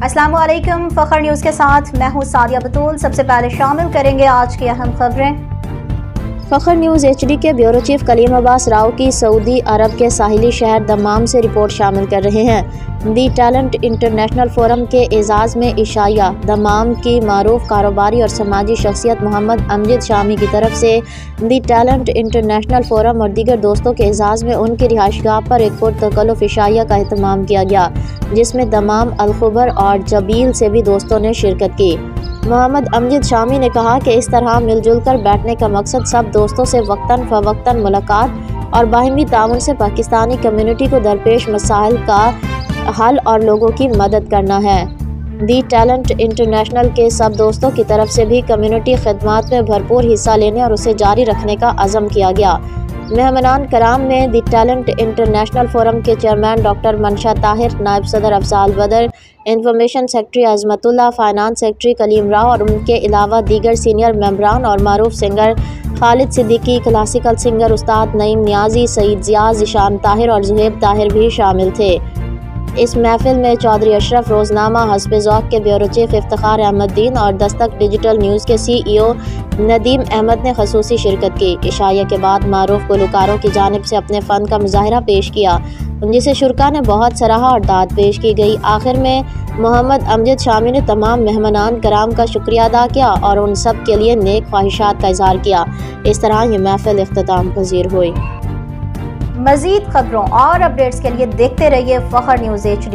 السلام علیکم، فخر نیوز کے ساتھ میں ہوں سعدیہ بطول۔ سب سے پہلے شامل کریں گے آج کی اہم خبریں۔ فخر نیوز HD کے بیورو چیف کلیم عباس راؤ کی سعودی عرب کے ساحلی شہر دمام سے رپورٹ شامل کر رہے ہیں۔ دی ٹیلنٹ انٹرنیشنل فورم کے اعزاز میں عشائیہ دمام کی معروف کاروباری اور سماجی شخصیت محمد امجد شامی کی طرف سے دی ٹیلنٹ انٹرنیشنل فورم اور دیگر دوستوں کے اعزاز میں ان کی رہائش گاہ پر ایک پرتکلف عشائیہ کا اہتمام کیا گیا، جس میں دمام، الخبر اور جبیل سے بھی دوستوں نے شرکت کی۔ محمد امجد شامی نے کہا کہ اس طرح مل جل کر بیٹھنے کا مقصد سب دوستوں سے وقتاً فوقتاً ملاقات اور باہمی تعاون سے پاکستانی کمیونٹی کو درپیش مسائل کا حل اور لوگوں کی مدد کرنا ہے۔ دی ٹیلنٹ انٹرنیشنل کے سب دوستوں کی طرف سے بھی کمیونٹی خدمات میں بھرپور حصہ لینے اور اسے جاری رکھنے کا عزم کیا گیا۔ مہمانان کرام میں دی ٹیلنٹ انٹرنیشنل فورم کے چیئرمین ڈاکٹر منشا طاہر، نائب صدر افضال بدر، انفارمیشن سیکرٹری عظمت اللہ، فائنانس سیکرٹری کلیم راؤ اور ان کے علاوہ دیگر سینئر ممبران اور معروف سنگر خالد صدیقی، کلاسیکل سنگر استاد نعیم نیازی، سعید ضیاء، ذیشان طاہر اور زہیب طاہر بھی شامل تھے۔ اس محفل میں چودھری اشرف، روزنامہ حسب ذوق کے بیورو چیف افتخار احمد دین اور دستک ڈیجیٹل نیوز کے CEO ندیم احمد نے خصوصی شرکت کی۔ عشائیہ کے بعد معروف گلوکاروں کی جانب سے اپنے فن کا مظاہرہ پیش کیا، جسے شرکاء نے بہت سراہا اور داد پیش کی گئی۔ آخر میں محمد امجد شامی نے تمام مہمانان کرام کا شکریہ ادا کیا اور ان سب کے لیے نیک خواہشات کا اظہار کیا۔ اس طرح یہ محفل اختتام پذیر ہوئی۔ مزید خبروں اور اپڈیٹس کے لیے دیکھتے رہیے فخر نیوز HD۔